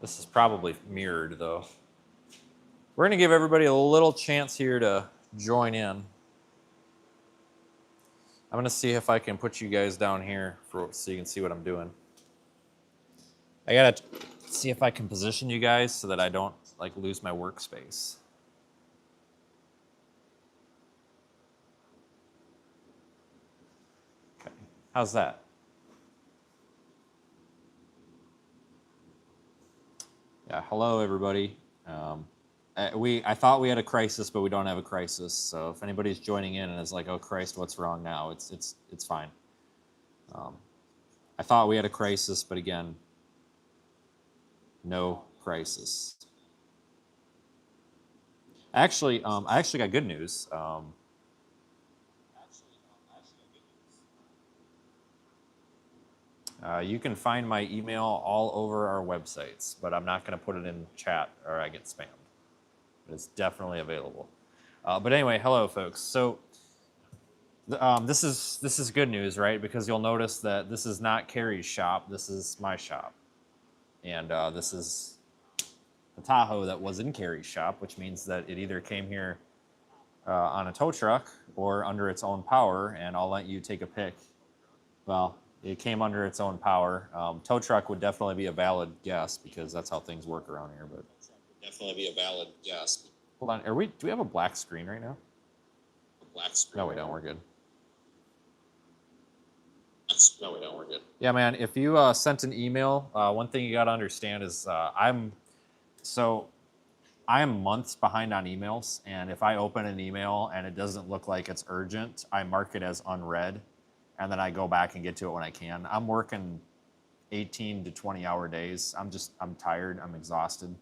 This is probably mirrored though. We're gonna give everybody a little chance here to join in. I'm gonna see if I can put you guys down here so you can see what I'm doing. I gotta see if I can position you guys so that I don't like lose my workspace. Okay, how's that? Yeah, hello everybody. I thought we had a crisis, but we don't have a crisis. So if anybody's joining in and is like, "Oh Christ, what's wrong now?" It's fine. I thought we had a crisis, but again, no crisis. Actually, I actually got good news. You can find my email all over our websites, but I'm not going to put it in chat or I get spammed. But it's definitely available. But anyway, hello folks. So this is good news, right? Because you'll notice that this is not Carrie's shop. This is my shop, and this is the Tahoe that was in Carrie's shop, which means that it either came here on a tow truck or under its own power. And I'll let you take a pick. Well, it came under its own power. Tow truck would definitely be a valid guess because that's how things work around here. But Definitely be a valid guess. hold on, do we have a black screen right now? A black screen. No, we don't. We're good. No, we don't. We're good. Yeah, man. If you sent an email, one thing you got to understand is I am months behind on emails, and if I open an email and it doesn't look like it's urgent, I mark it as unread, and then I go back and get to it when I can. I'm working 18 to 20-hour days. I'm tired. I'm exhausted.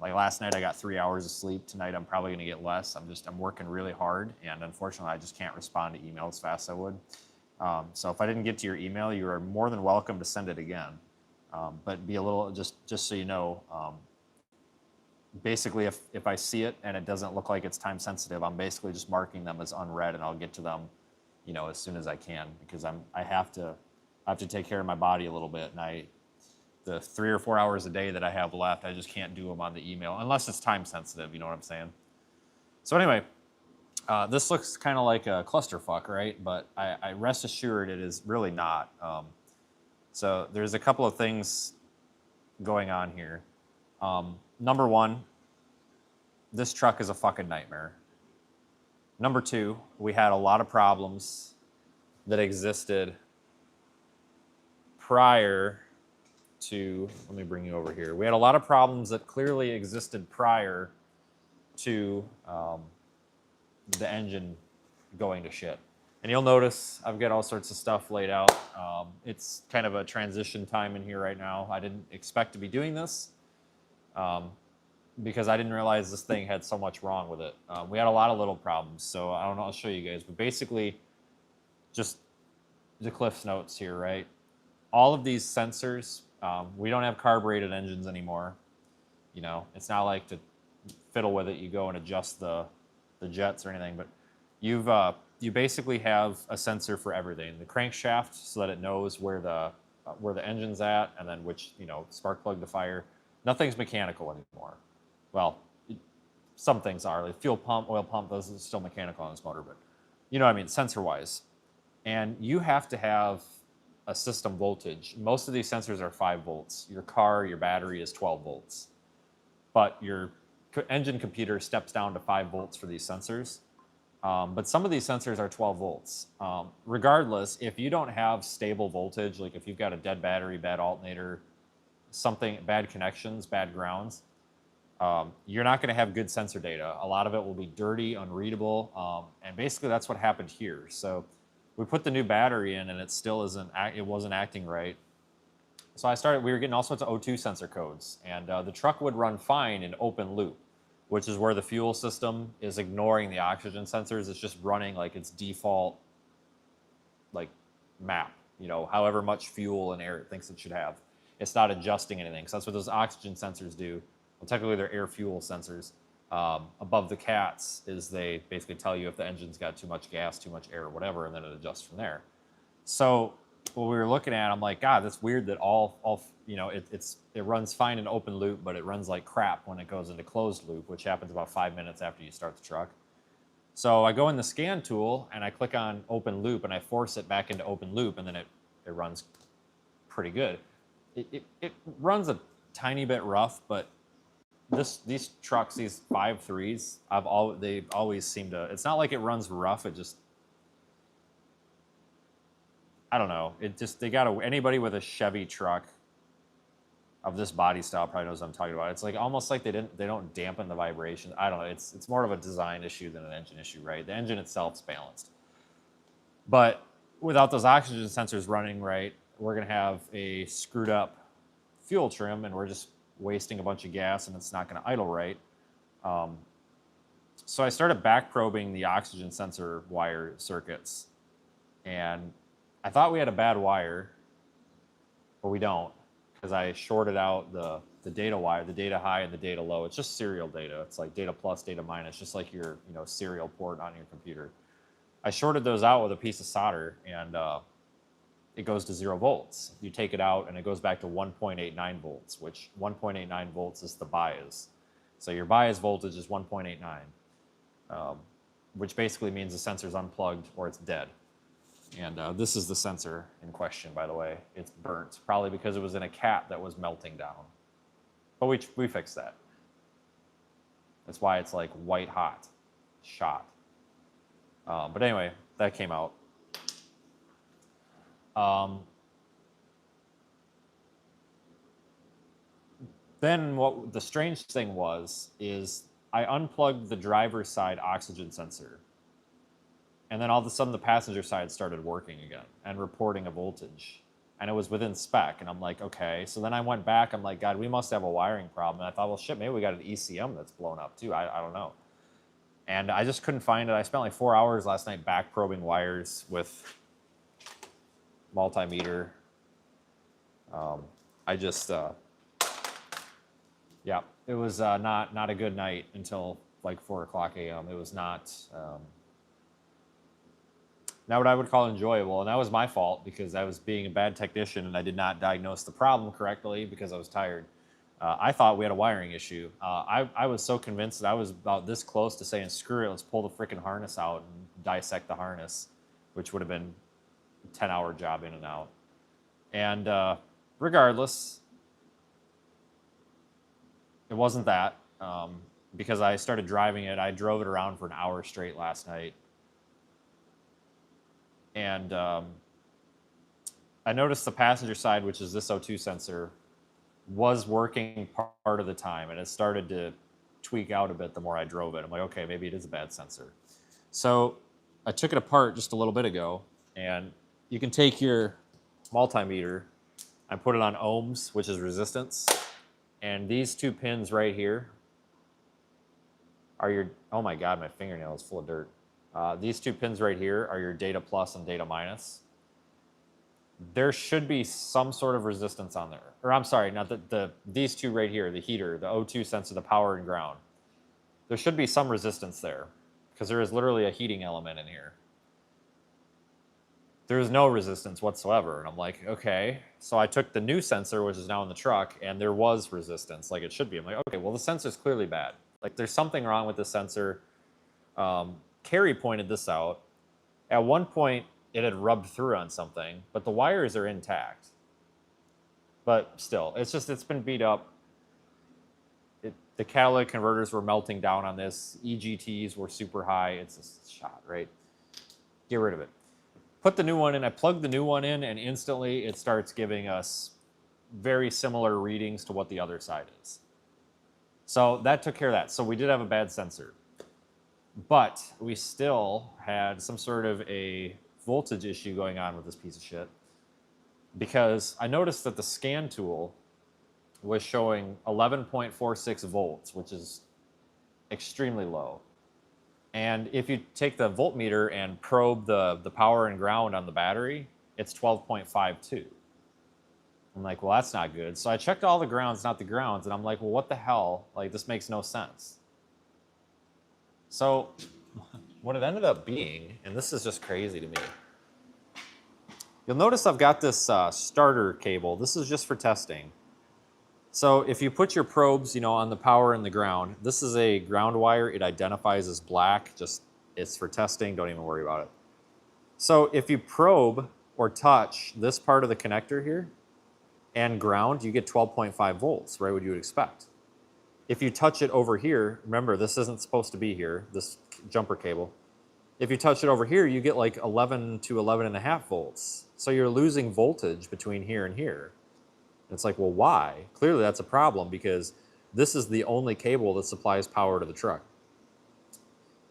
Like last night, I got 3 hours of sleep. Tonight, I'm probably gonna get less. I'm working really hard, and unfortunately, I just can't respond to email as fast as I would. So if I didn't get to your email, you are more than welcome to send it again. But be a little, just so you know, basically if I see it and it doesn't look like it's time sensitive, I'm basically just marking them as unread, and I'll get to them, you know, as soon as I can, because I have to take care of my body a little bit, and the 3 or 4 hours a day that I have left, I just can't do them on the email unless it's time sensitive. You know what I'm saying? So anyway, this looks kind of like a clusterfuck, right? But I rest assured it is really not. So there's a couple of things going on here. Number one, this truck is a fucking nightmare. Number two, we had a lot of problems that existed prior to, let me bring you over here. We had a lot of problems that clearly existed prior to the engine going to shit. And you'll notice I've got all sorts of stuff laid out. It's kind of a transition time in here right now. I didn't expect to be doing this because I didn't realize this thing had so much wrong with it. We had a lot of little problems, so I don't know, I'll show you guys. But basically, just the Cliff's Notes here, right? All of these sensors, we don't have carbureted engines anymore. You know, it's not like to fiddle with it, you go and adjust the jets or anything, but you basically have a sensor for everything. The crankshaft, so that it knows where the engine's at, and then which, you know, spark plug to fire. Nothing's mechanical anymore. Well, some things are, like fuel pump, oil pump, those are still mechanical on this motor, but you know what I mean, sensor-wise. And you have to have a system voltage. Most of these sensors are 5 volts. Your car, your battery is 12 volts. But your engine computer steps down to 5 volts for these sensors. But some of these sensors are 12 volts. Regardless, if you don't have stable voltage, like if you've got a dead battery, bad alternator, something, bad connections, bad grounds, you're not going to have good sensor data. A lot of it will be dirty, unreadable, and basically that's what happened here. So we put the new battery in, and it still wasn't acting right. So we were getting all sorts of O2 sensor codes, and the truck would run fine in open loop, which is where the fuel system is ignoring the oxygen sensors. It's just running like its default, like, map, you know, however much fuel and air it thinks it should have. It's not adjusting anything. So that's what those oxygen sensors do. Well, technically they're air fuel sensors. Above the cats is they basically tell you if the engine's got too much gas, too much air, whatever, and then it adjusts from there. So what we were looking at, I'm like, God, that's weird that all you know, it runs fine in open loop, but it runs like crap when it goes into closed loop, which happens about 5 minutes after you start the truck. So I go in the scan tool and I click on open loop and I force it back into open loop, and then it runs pretty good. It runs a tiny bit rough, but these trucks, these 5.3s, they always seem to. It's not like it runs rough. It just, I don't know. It just, they got to, anybody with a Chevy truck of this body style probably knows what I'm talking about. It's like almost like they don't dampen the vibration. I don't know. It's more of a design issue than an engine issue, right? The engine itself's balanced, but without those oxygen sensors running right, we're gonna have a screwed up fuel trim, and we're just wasting a bunch of gas, and it's not gonna idle right. So I started back probing the oxygen sensor wire circuits, and I thought we had a bad wire, but we don't, because I shorted out the data wire, the data high and the data low. It's just serial data. It's like data plus, data minus, just like your serial port on your computer. I shorted those out with a piece of solder, and it goes to 0 volts. You take it out, and it goes back to 1.89 volts, which 1.89 volts is the bias. So your bias voltage is 1.89, which basically means the sensor's unplugged or it's dead. And this is the sensor in question, by the way. It's burnt, probably because it was in a cat that was melting down. But we fixed that. That's why it's like white hot, shot. But anyway, that came out. Then what the strange thing is I unplugged the driver's side oxygen sensor. And then all of a sudden the passenger side started working again and reporting a voltage. And it was within spec. And I'm like, okay. So then I went back. I'm like, God, we must have a wiring problem. And I thought, well, shit, maybe we got an ECM that's blown up too. I don't know. And I just couldn't find it. I spent like 4 hours last night back probing wires with multimeter. Yeah, it was not a good night until like 4 o'clock a.m. It was not what I would call enjoyable, and that was my fault because I was being a bad technician and I did not diagnose the problem correctly because I was tired. I thought we had a wiring issue. I was so convinced that I was about this close to saying, screw it, let's pull the freaking harness out and dissect the harness, which would have been a 10-hour job in and out. And regardless, it wasn't that, because I started driving it. I drove it around for an hour straight last night. And I noticed the passenger side, which is this O2 sensor, was working part of the time, and it started to tweak out a bit the more I drove it. I'm like, okay, maybe it is a bad sensor. So I took it apart just a little bit ago, and you can take your multimeter and put it on ohms, which is resistance. And these 2 pins right here are your, oh my God, my fingernail is full of dirt. These 2 pins right here are your data plus and data minus. There should be some sort of resistance on there. Or I'm sorry, not these 2 right here, the heater, the O2 sensor, the power and ground. There should be some resistance there because there is literally a heating element in here. There is no resistance whatsoever. And I'm like, okay. So I took the new sensor, which is now in the truck, and there was resistance like it should be. I'm like, okay, well, the sensor's clearly bad. Like there's something wrong with the sensor. Carrie pointed this out. At one point, it had rubbed through on something, but the wires are intact. But still, it's been beat up. The catalytic converters were melting down on this. EGTs were super high. It's a shot, right? Get rid of it. Put the new one in. I plugged the new one in, and instantly it starts giving us very similar readings to what the other side is. So that took care of that. So we did have a bad sensor. But we still had some sort of a voltage issue going on with this piece of shit, because I noticed that the scan tool was showing 11.46 volts, which is extremely low. And if you take the voltmeter and probe the power and ground on the battery, it's 12.52. I'm like, well, that's not good. So I checked all the grounds, not the grounds, and I'm like, well, what the hell? Like, this makes no sense. So what it ended up being, and this is just crazy to me, You'll notice I've got this starter cable. This is just for testing. So if you put your probes, on the power and the ground, this is a ground wire. It identifies as black. Just, it's for testing. Don't even worry about it. So if you probe or touch this part of the connector here and ground, you get 12.5 volts, right? What you would expect. If you touch it over here, remember this isn't supposed to be here, this jumper cable. If you touch it over here, you get like 11 to 11.5 volts. So you're losing voltage between here and here. And it's like, well, why? Clearly that's a problem because this is the only cable that supplies power to the truck.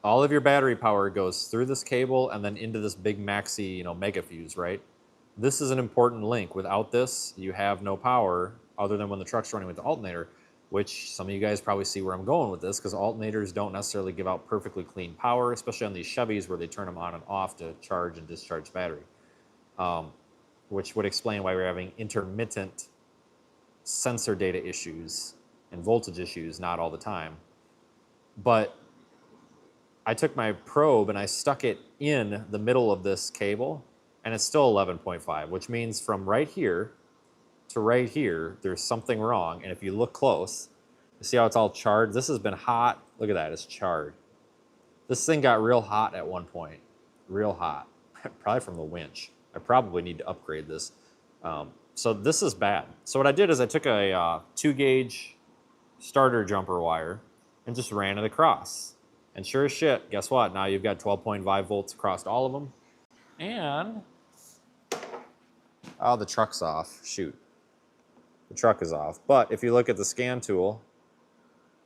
All of your battery power goes through this cable and then into this big maxi, mega fuse, right? This is an important link. Without this, you have no power other than when the truck's running with the alternator, which some of you guys probably see where I'm going with this because alternators don't necessarily give out perfectly clean power, especially on these Chevys where they turn them on and off to charge and discharge battery, which would explain why we're having intermittent sensor data issues and voltage issues, not all the time. But I took my probe and I stuck it in the middle of this cable and it's still 11.5, which means from right here to right here, there's something wrong. And if you look close, you see how it's all charred? This has been hot. Look at that, it's charred. This thing got real hot at one point, real hot, probably from the winch. I probably need to upgrade this. So this is bad. So what I did is I took a 2-gauge starter jumper wire and just ran it across. And sure as shit, guess what? Now you've got 12.5 volts across all of them. And, oh, the truck's off. Shoot. The truck is off. But if you look at the scan tool,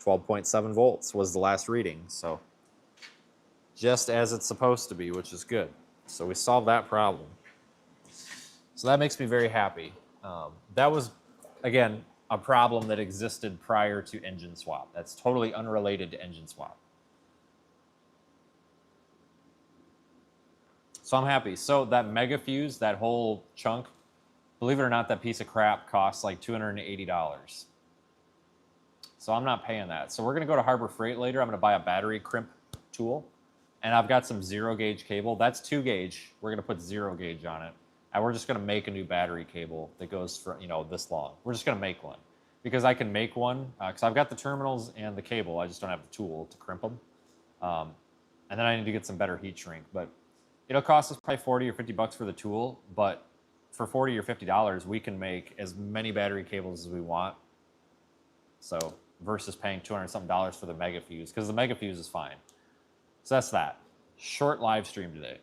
12.7 volts was the last reading. So just as it's supposed to be, which is good. So we solved that problem. So that makes me very happy. That was, again, a problem that existed prior to engine swap. That's totally unrelated to engine swap. So I'm happy. So that mega fuse, that whole chunk, believe it or not, that piece of crap costs like $280. So I'm not paying that. So we're gonna go to Harbor Freight later. I'm gonna buy a battery crimp tool. And I've got some 0-gauge cable. That's 2-gauge. We're gonna put 0-gauge on it. And we're just gonna make a new battery cable that goes for, this long. We're just gonna make one. Because I can make one, because I've got the terminals and the cable. I just don't have the tool to crimp them. And then I need to get some better heat shrink. But it'll cost us probably 40 or 50 bucks for the tool, but for 40 or $50, we can make as many battery cables as we want. So versus paying 200 something dollars for the mega fuse, because the mega fuse is fine. So that's that. Short live stream today,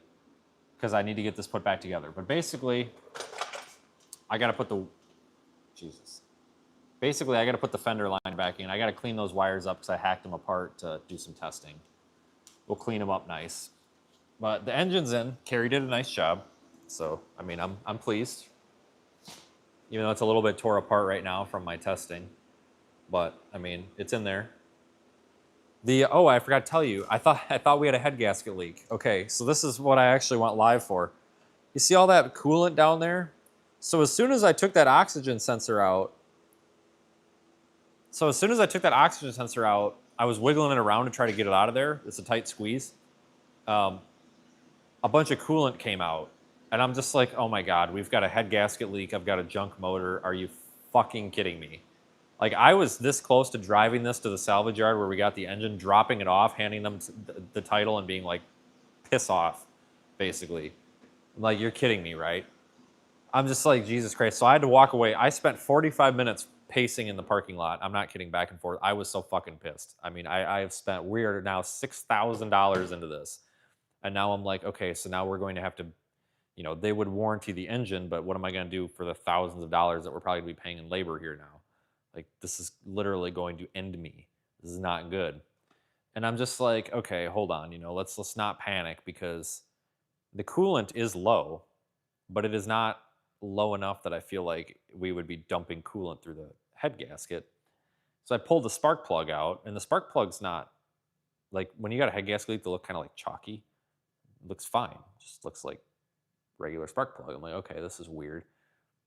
because I need to get this put back together. But basically, I got to put the, Basically, I got to put the fender line back in. I got to clean those wires up because I hacked them apart to do some testing. We'll clean them up nice. But the engine's in. Carrie did a nice job. So, I mean, I'm pleased. Even though it's a little bit tore apart right now from my testing. But, I mean, it's in there. Oh, I forgot to tell you. I thought we had a head gasket leak. Okay, so this is what I actually went live for. You see all that coolant down there? So as soon as I took that oxygen sensor out, I was wiggling it around to try to get it out of there. It's a tight squeeze. A bunch of coolant came out. And I'm just like, oh my God, we've got a head gasket leak. I've got a junk motor. Are you fucking kidding me? Like, I was this close to driving this to the salvage yard where we got the engine, dropping it off, handing them the title and being like, piss off, basically. Like, you're kidding me, right? I'm just like, Jesus Christ. So I had to walk away. I spent 45 minutes pacing in the parking lot. I'm not kidding, back and forth. I was so fucking pissed. I mean, I have spent, we are now $6,000 into this. And now I'm like, okay, so now we're going to have to, they would warranty the engine, but what am I going to do for the thousands of dollars that we're probably going to be paying in labor here now? Like, this is literally going to end me. This is not good. And I'm just like, okay, hold on, let's not panic, because the coolant is low, but it is not low enough that I feel like we would be dumping coolant through the head gasket. So I pulled the spark plug out, and the spark plug's not, like, when you got a head gasket leak, they look kind of like chalky. It looks fine. Just looks like regular spark plug. I'm like, okay, this is weird.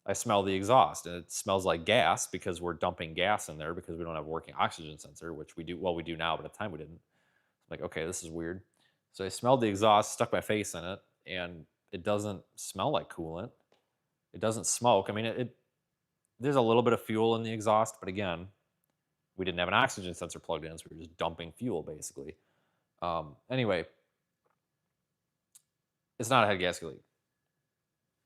I smell the exhaust, and it smells like gas because we're dumping gas in there because we don't have a working oxygen sensor, which we do. Well, we do now, but at the time we didn't. I'm like, okay, this is weird. So I smelled the exhaust, stuck my face in it, and it doesn't smell like coolant. It doesn't smoke. I mean, there's a little bit of fuel in the exhaust, but again, we didn't have an oxygen sensor plugged in, so we were just dumping fuel basically. Anyway, it's not a head gasket leak.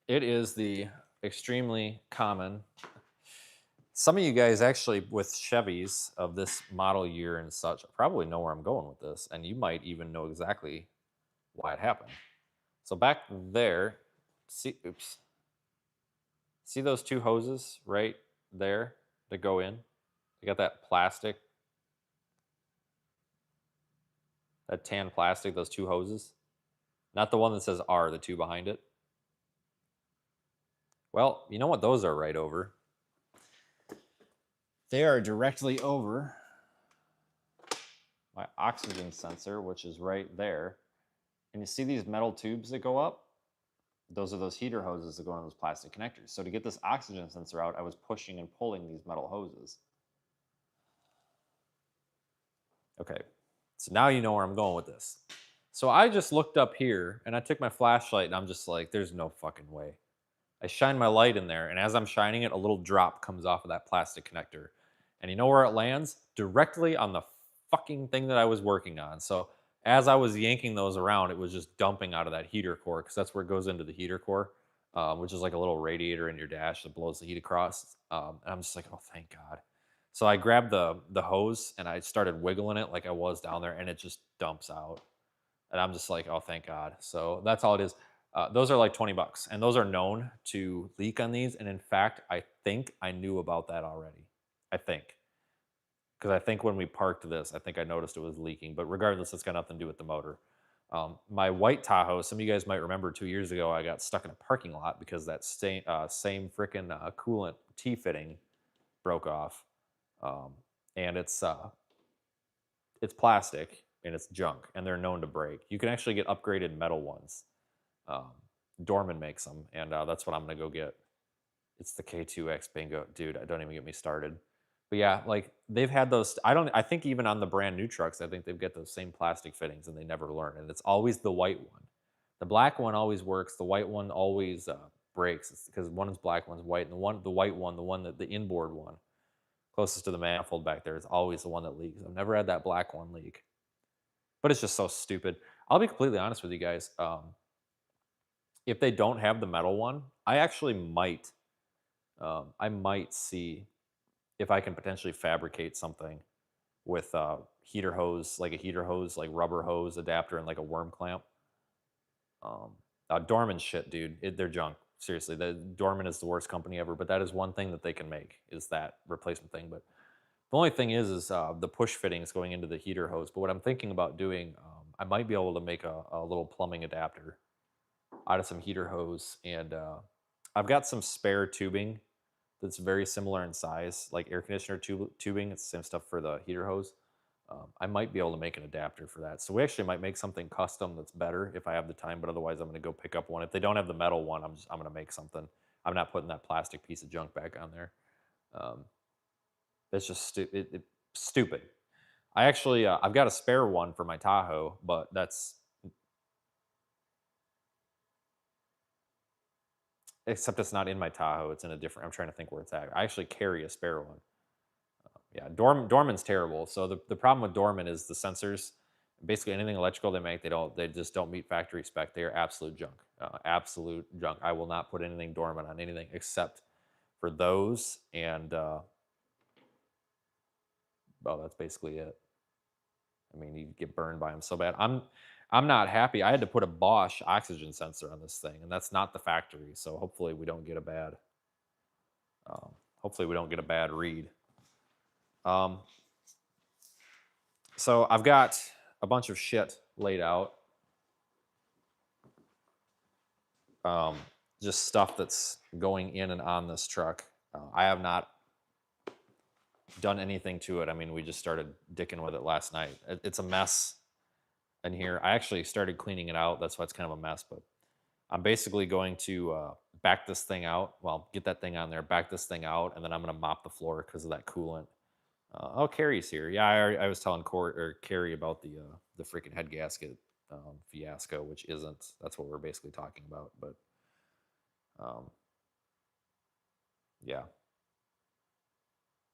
It is the extremely common. Some of you guys actually with Chevys of this model year and such probably know where I'm going with this, and you might even know exactly why it happened. So back there, oops. See those two hoses right there that go in? You got that plastic, that tan plastic, those two hoses. Not the one that says R, the two behind it. Well, you know what those are right over? They are directly over my oxygen sensor, which is right there. And you see these metal tubes that go up? Those are those heater hoses that go on those plastic connectors. So to get this oxygen sensor out, I was pushing and pulling these metal hoses. Okay, so now you know where I'm going with this. So I just looked up here and I took my flashlight and I'm just like, there's no fucking way. I shine my light in there, and as I'm shining it, a little drop comes off of that plastic connector. And you know where it lands? Directly on the fucking thing that I was working on. So as I was yanking those around, it was just dumping out of that heater core, because that's where it goes into the heater core, which is like a little radiator in your dash that blows the heat across. And I'm just like, oh, thank God. So I grabbed the hose and I started wiggling it like I was down there, and it just dumps out. And I'm just like, oh, thank God. So that's all it is. Those are like 20 bucks, and those are known to leak on these. And in fact, I think I knew about that already. I think. Because I think when we parked this, I think I noticed it was leaking. But regardless, it's got nothing to do with the motor. My white Tahoe, some of you guys might remember 2 years ago, I got stuck in a parking lot because that same freaking coolant T-fitting broke off. And it's plastic and it's junk, and they're known to break. You can actually get upgraded metal ones. Um, Dorman makes them, and that's what I'm gonna go get. It's the K2X bingo, dude. Don't even get me started. But yeah, like they've had those. I think even on the brand new trucks, I think they've got those same plastic fittings, and they never learn. And it's always the white one. The black one always works. The white one always breaks. It's because one is black, one's white, and the white one, the one that the inboard one, closest to the manifold back there, is always the one that leaks. I've never had that black one leak, but it's just so stupid. I'll be completely honest with you guys. If they don't have the metal one, I might see if I can potentially fabricate something with heater hose, like a heater hose, like rubber hose adapter, and like a worm clamp. Dorman shit, dude. They're junk. Seriously, the Dorman is the worst company ever. But that is one thing that they can make, is that replacement thing. But the only thing is the push fittings going into the heater hose. But what I'm thinking about doing, I might be able to make a little plumbing adapter out of some heater hose, and I've got some spare tubing that's very similar in size, like air conditioner tubing. It's the same stuff for the heater hose. I might be able to make an adapter for that. So we actually might make something custom that's better if I have the time, but otherwise I'm going to go pick up one. If they don't have the metal one, I'm going to make something. I'm not putting that plastic piece of junk back on there. Um, it's just stupid. I actually, I've got a spare one for my Tahoe, but except it's not in my Tahoe. It's in a different, I'm trying to think where it's at. I actually carry a spare one. Yeah, Dorman's terrible. So the problem with Dorman is the sensors. Basically, anything electrical they make, they just don't meet factory spec. They are absolute junk. Absolute junk. I will not put anything Dorman on anything except for those, and well, that's basically it. I mean, you get burned by them so bad. I'm not happy. I had to put a Bosch oxygen sensor on this thing, and that's not the factory. So hopefully we don't get a bad. Hopefully we don't get a bad read. So I've got a bunch of shit laid out. Just stuff that's going in and on this truck. I have not done anything to it. I mean, we just started dicking with it last night. It's a mess in here. I actually started cleaning it out. That's why it's kind of a mess, but I'm basically going to back this thing out. Well, get that thing on there, back this thing out, and then I'm going to mop the floor because of that coolant. Oh, Carrie's here. Yeah, I was telling Carrie about the freaking head gasket fiasco, which isn't. That's what we're basically talking about. But yeah.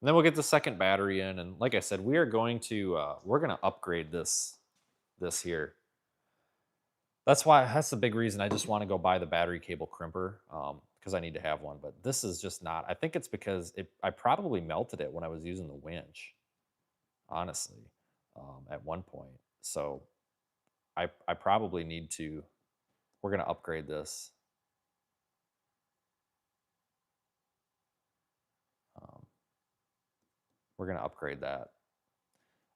And then we'll get the second battery in, and like I said, we are going to we're going to upgrade this here. That's the big reason I just want to go buy the battery cable crimper, because I need to have one. But this is just not. I think it's because I probably melted it when I was using the winch, honestly, at one point. So I probably need to. We're gonna upgrade this. Um, we're gonna upgrade that.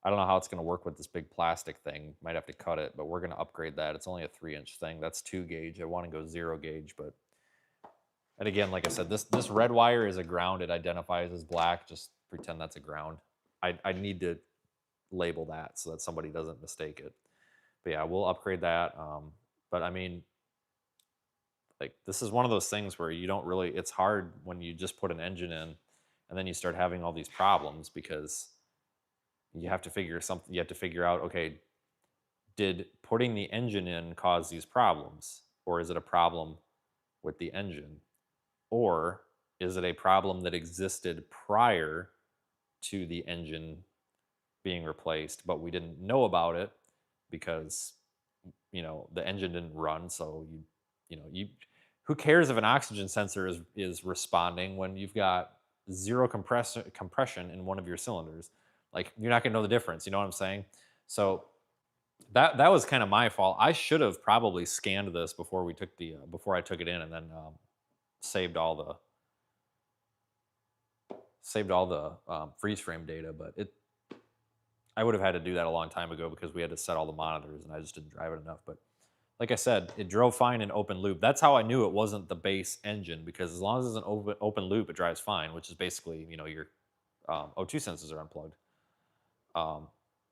I don't know how it's gonna work with this big plastic thing. Might have to cut it, but we're gonna upgrade that. It's only a 3-inch thing. That's 2 gauge. I want to go 0 gauge, but and again, like I said, this red wire is a ground. It identifies as black. Just pretend that's a ground. I need to label that so that somebody doesn't mistake it. But yeah, we'll upgrade that. But I mean, like this is one of those things where you don't really. It's hard when you just put an engine in, and then you start having all these problems because you have to figure something. You have to figure out, okay, did putting the engine in cause these problems, or is it a problem with the engine? Or is it a problem that existed prior to the engine being replaced, but we didn't know about it because the engine didn't run? So you who cares if an oxygen sensor is responding when you've got zero compression in one of your cylinders? Like you're not going to know the difference. You know what I'm saying? So that was kind of my fault. I should have probably scanned this before we took the before I took it in, and then saved all the freeze frame data. But I would have had to do that a long time ago because we had to set all the monitors, and I just didn't drive it enough. But like I said, it drove fine in open loop. That's how I knew it wasn't the base engine, because as long as it's an open loop, it drives fine, which is basically your O2 sensors are unplugged.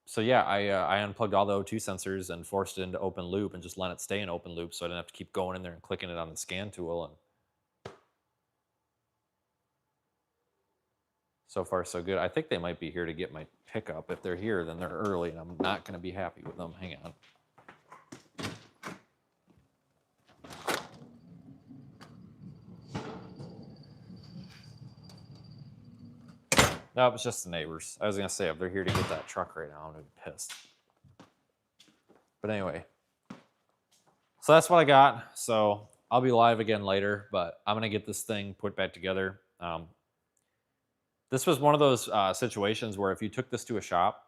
So yeah, I unplugged all the O2 sensors and forced it into open loop and just let it stay in open loop, so I didn't have to keep going in there and clicking it on the scan tool. And so far, so good. I think they might be here to get my pickup. If they're here, then they're early, and I'm not going to be happy with them. Hang on. No, it's just the neighbors. I was going to say, if they're here to get that truck right now, I'm going to be pissed. But anyway, so that's what I got. So I'll be live again later, but I'm going to get this thing put back together. This was one of those situations where if you took this to a shop,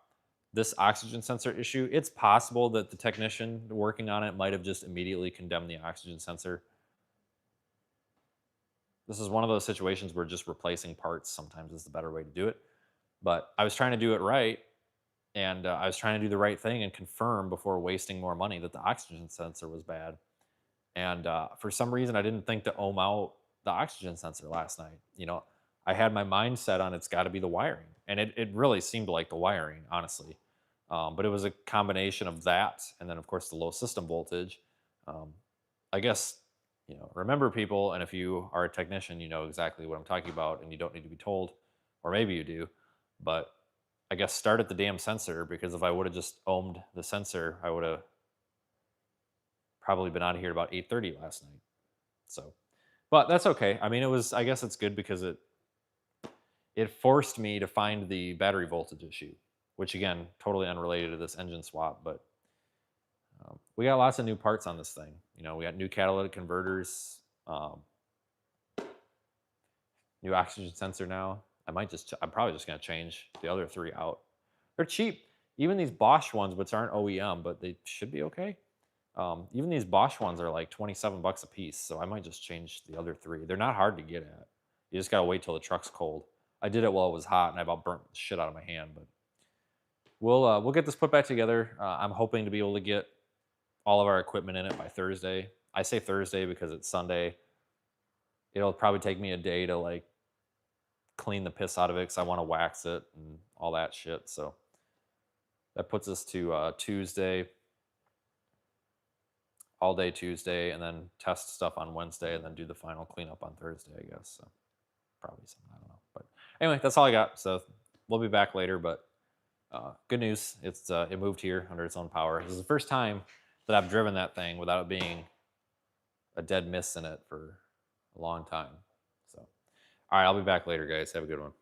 this oxygen sensor issue, it's possible that the technician working on it might have just immediately condemned the oxygen sensor. This is one of those situations where just replacing parts sometimes is the better way to do it. But I was trying to do it right, and I was trying to do the right thing and confirm before wasting more money that the oxygen sensor was bad. And for some reason, I didn't think to ohm out the oxygen sensor last night. I had my mind set on it's got to be the wiring, and it really seemed like the wiring, honestly. But it was a combination of that, and then of course the low system voltage. I guess remember, people, and if you are a technician, you know exactly what I'm talking about, and you don't need to be told, or maybe you do. But I guess start at the damn sensor, because if I would have just ohmed the sensor, I would have probably been out of here about 8:30 last night. So, but that's okay. I mean, I guess it's good because it forced me to find the battery voltage issue, which again, totally unrelated to this engine swap. But we got lots of new parts on this thing. We got new catalytic converters, new oxygen sensor now. I'm probably just going to change the other 3 out. They're cheap. Even these Bosch ones, which aren't OEM, but they should be okay. Even these Bosch ones are like $27 a piece, so I might just change the other 3. They're not hard to get at. You just gotta wait till the truck's cold. I did it while it was hot, and I about burnt the shit out of my hand. But we'll get this put back together. I'm hoping to be able to get all of our equipment in it by Thursday. I say Thursday because it's Sunday. It'll probably take me a day to like clean the piss out of it because I want to wax it and all that shit. So that puts us to Tuesday, all day Tuesday, and then test stuff on Wednesday, and then do the final cleanup on Thursday, I guess. So probably something, I don't know. But anyway, that's all I got. So we'll be back later. But good news, it moved here under its own power. This is the first time that I've driven that thing without it being a dead miss in it for a long time. So, All right, I'll be back later, guys. Have a good one.